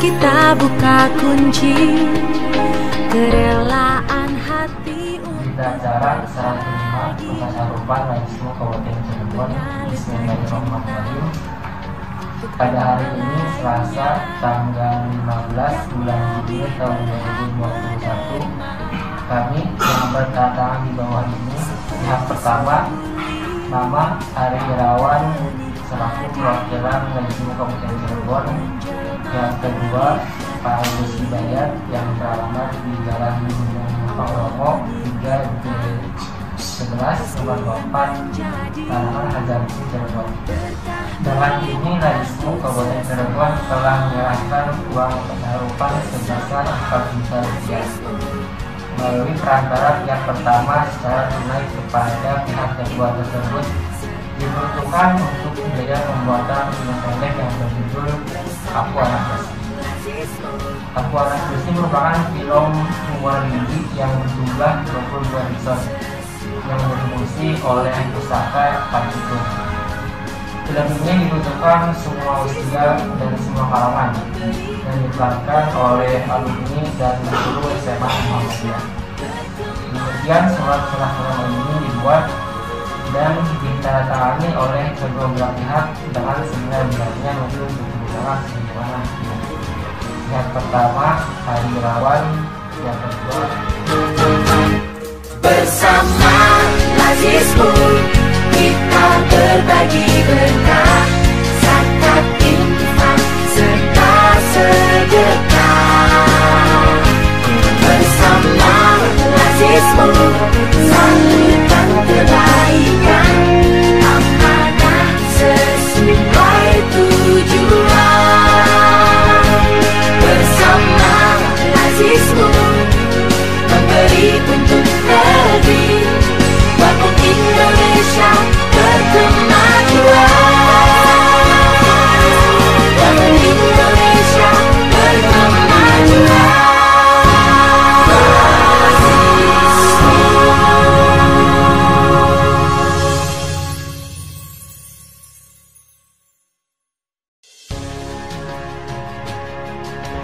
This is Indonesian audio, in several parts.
kita buka kunci kerelaan hati. Berita acara serah terima pengasarupan Laismu Kabupaten Cirebon. Bismillahirrahmanirrahim. Pada hari ini Selasa tanggal 15 bulan Juli tahun 2021, kami yang berdatangan di bawah ini. Yang pertama, Mama Ari Irawan selaku perwakilan Laismu Kabupaten Cirebon. Yang kedua, Pak Agus Hidayat yang beralamat di Jalan Pangromo 3D11 nomor 4 Tarangan Hajarti Cirebon. Dengan ini Laismu Kabupaten Cirebon telah menyerahkan uang pengarupan sebesar 4 juta rupiah melalui perantara pihak pertama secara tunai kepada pihak kedua tersebut, diperuntukkan untuk biaya pembuatan film pendek yang berjudul Aku Anak Besi. Aku Anak Besi merupakan film luar negeri yang berjumlah 22 episode yang diproduksi oleh Pusaka Panjigo. Film ini dibutuhkan semua usia dan semua kalangan dan diperankan oleh alumni dan guru SMA Muhammadiyah. Kemudian surat serah ini dibuat dan ditandatangani oleh kedua belah pihak dengan sembilan-belasnya untuk digunakan sebagaimana. Yang pertama Ari Irawan, yang kedua bersama Laismu kita berbagi berkah, zakat, infak, serta sedekah. Bersama Laismu salurkan kebaikan, amanah sesuai tujuan. Bersama Laismu memberi untuk negeri, bangun Indonesia berkemajuan. Bangun Indonesia berkemajuan.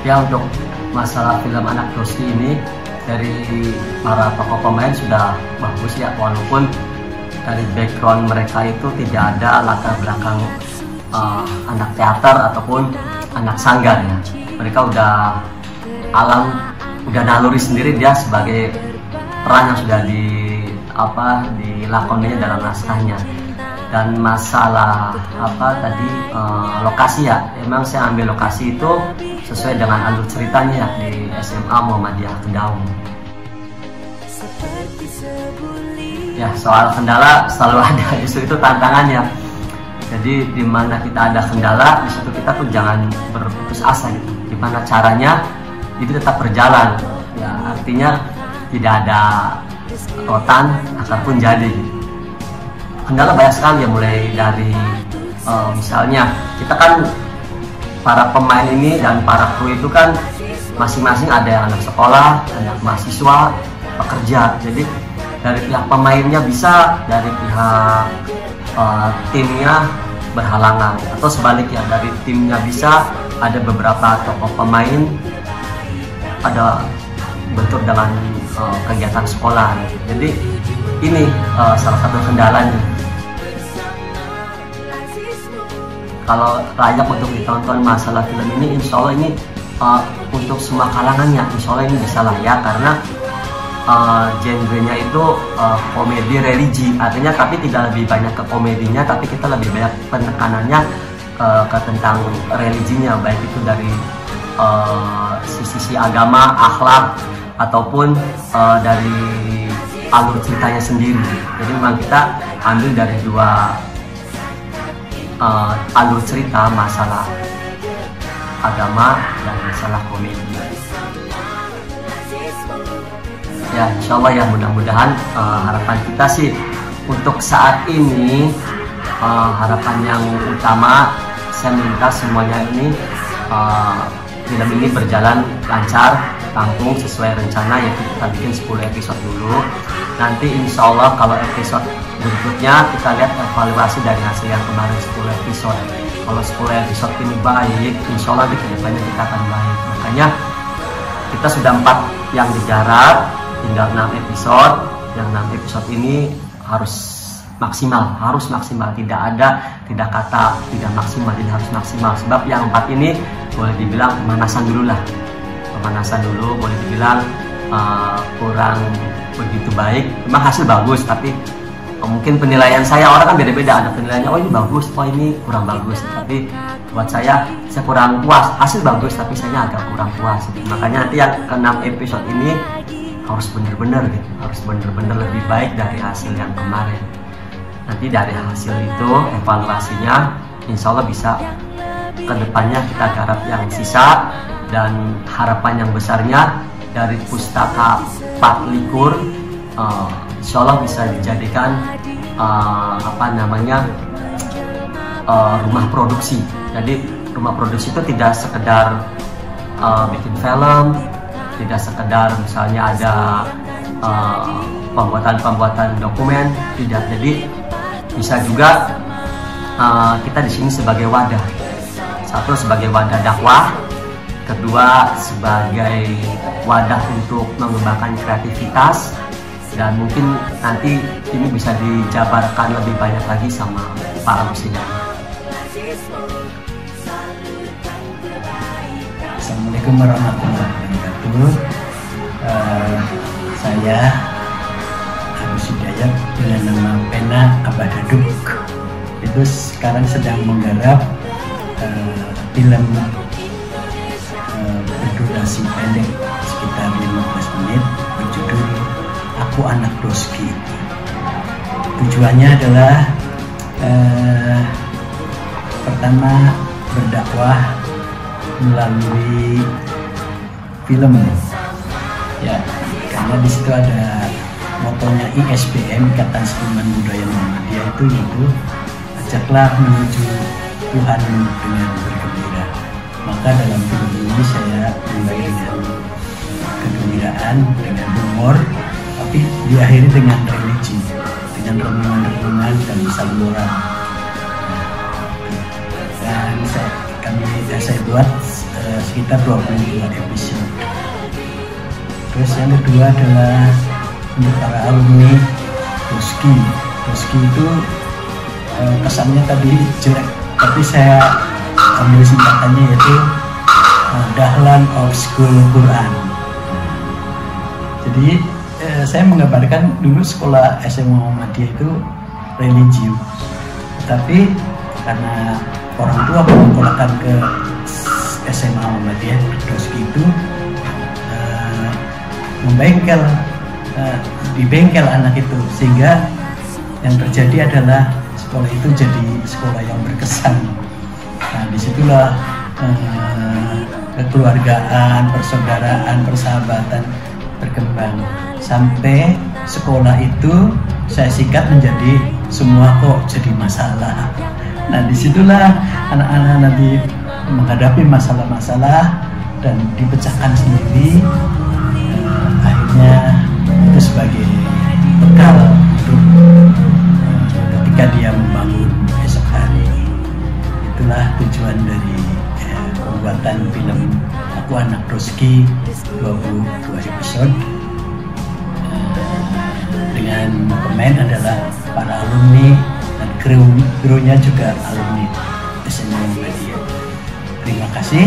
Ya, untuk masalah film Anak Dosi ini dari para tokoh pemain sudah bagus ya, walaupun dari background mereka itu tidak ada latar belakang anak teater ataupun anak sanggar ya. Mereka udah udah naluri sendiri dia sebagai peran yang sudah dilakoninya dalam naskahnya. Dan masalah lokasi ya, emang saya ambil lokasi itu sesuai dengan alur ceritanya ya, di SMA Muhammadiyah Kedaung. Ya, soal kendala selalu ada, justru itu tantangannya. Jadi di mana kita ada kendala, di situ kita tuh jangan berputus asa gitu. Gimana caranya itu tetap berjalan. Ya, artinya tidak ada rotan ataupun jadi. Kendala banyak sekali ya, mulai dari misalnya kita kan para pemain ini dan para kru itu kan masing-masing ada yang anak sekolah, anak mahasiswa, pekerja. Jadi dari pihak pemainnya bisa, dari pihak timnya berhalangan, atau sebaliknya dari timnya bisa, ada beberapa tokoh pemain ada bentur dengan kegiatan sekolah. Jadi ini salah satu kendalanya. Kalau layak untuk ditonton masalah film ini, insya Allah ini untuk semua kalangannya, insya Allah ini bisa layak karena genrenya itu komedi religi, artinya tapi tidak lebih banyak ke komedinya, tapi kita lebih banyak penekanannya ke tentang religinya, baik itu dari sisi agama, akhlak, ataupun dari alur ceritanya sendiri. Jadi memang kita ambil dari dua alur cerita, masalah agama dan masalah komedi. Ya, insya Allah ya, mudah-mudahan harapan kita sih untuk saat ini, harapan yang utama saya minta semuanya ini film ini berjalan lancar, rampung sesuai rencana, yaitu kita bikin 10 episode dulu. Nanti insya Allah kalau episode berikutnya kita lihat evaluasi dari hasil yang kemarin 10 episode. kalau 10 episode ini baik, insya Allah di kedepannya kita akan baik. Makanya kita sudah 4 yang digarap, tinggal 6 episode. Yang 6 episode ini harus maksimal, tidak kata tidak maksimal, tidak harus maksimal. Sebab yang 4 ini boleh dibilang pemanasan dulu, boleh dibilang kurang begitu baik. Memang hasil bagus, tapi mungkin penilaian saya, orang kan beda-beda, ada penilaiannya, oh ini bagus, oh ini kurang bagus. Tapi buat saya kurang puas. Hasil bagus, tapi saya agak kurang puas. Makanya nanti yang ke-6 episode ini harus benar-benar gitu, harus benar-benar lebih baik dari hasil yang kemarin. Nanti dari hasil itu evaluasinya, insya Allah bisa kedepannya kita garap yang sisa. Dan harapan yang besarnya dari pustaka Patlikur, insya Allah bisa dijadikan rumah produksi. Jadi rumah produksi itu tidak sekedar bikin film, tidak sekedar misalnya ada pembuatan dokumen, tidak. Jadi bisa juga kita di sini sebagai wadah. Satu, sebagai wadah dakwah. Kedua, sebagai wadah untuk mengembangkan kreativitas. Dan mungkin nanti ini bisa dijabarkan lebih banyak lagi sama para musisi. Assalamualaikum warahmatullahi wabarakatuh. Saya Agus Hidayat dengan nama pena Abah Daduk. Itu sekarang sedang menggarap film berdurasi pendek sekitar 15 menit berjudul Aku Anak Doski. Tujuannya adalah pertama, berdakwah melalui film, ya, karena di situ ada motonya ISBM, Ikatan Seniman Budaya Muhammadiyah, yaitu ajaklah menuju Tuhan dengan bergembira. Maka dalam film ini saya mulai dengan kegembiraan, dengan humor, tapi diakhiri dengan religi, dengan renungan-renungan dan saluran. Dan saya buat sekitar 22 episode. Terus yang kedua adalah untuk para alumni Doski. Doski itu kesannya tadi jelek, tapi saya ambil singkatannya, yaitu Dahlan of School Quran. Jadi saya menggambarkan dulu sekolah SMA Muhammadiyah itu religius, tapi karena orang tua menyekolahkan ke SMA Muhammadiyah, Doski itu di bengkel anak itu, sehingga yang terjadi adalah sekolah itu jadi sekolah yang berkesan. Nah, disitulah kekeluargaan, persaudaraan, persahabatan berkembang sampai sekolah itu saya singkat menjadi semua kok jadi masalah. Nah, disitulah anak-anak nanti menghadapi masalah-masalah dan dipecahkan sendiri. Akhirnya itu sebagai bekal untuk ketika dia membangun esok hari. Itulah tujuan dari pembuatan film Aku Anak Doski 22 episode. Dengan pemain adalah para alumni dan krunya juga alumni SMA Muhammadiyah. Terima kasih.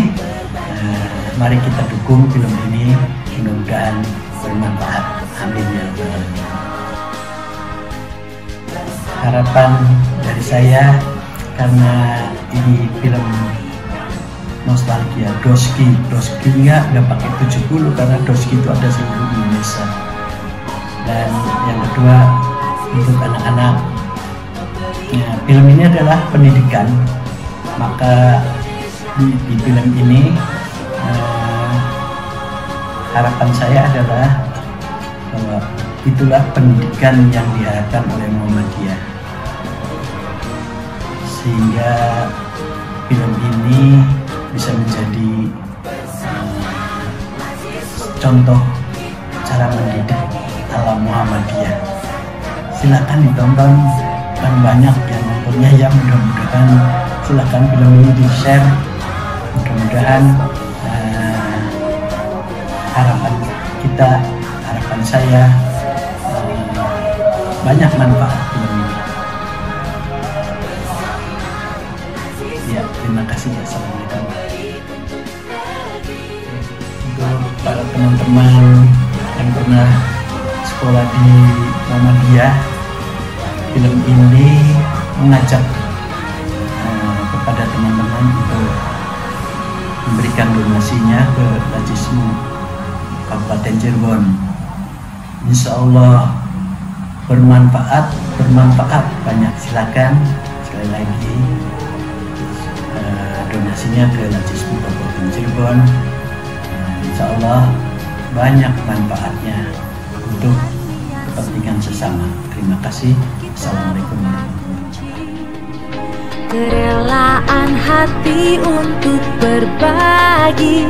Mari kita dukung film ini, mudah-mudahan bermanfaat. Amin ya rabbal alamin. Harapan dari saya, karena ini film nostalgia Doski nggak pakai 70 karena Doski itu ada seluruh Indonesia. Dan yang kedua, untuk anak-anak, ya, film ini adalah pendidikan. Maka di film ini harapan saya adalah bahwa itulah pendidikan yang diharapkan oleh Muhammadiyah, sehingga film ini bisa menjadi contoh cara mendidik ala Muhammadiyah. Silakan ditonton, kan banyak yang nontonnya, ya mudah-mudahan silakan film ini di share. Mudah-mudahan harapan saya banyak manfaat film ini. Ya, terima kasih. Assalamualaikum. Untuk para teman-teman yang pernah sekolah di Muhammadiyah, film ini mengajak kepada teman-teman untuk memberikan donasinya ke Rajismu Kabupaten Cirebon. Insya Allah bermanfaat banyak. Silakan sekali lagi donasinya ke Rajismu Kabupaten Cirebon. Insya Allah banyak manfaatnya untuk kepentingan sesama. Terima kasih. Assalamualaikum warahmatullahi wabarakatuh. Kerelaan hati untuk berbagi.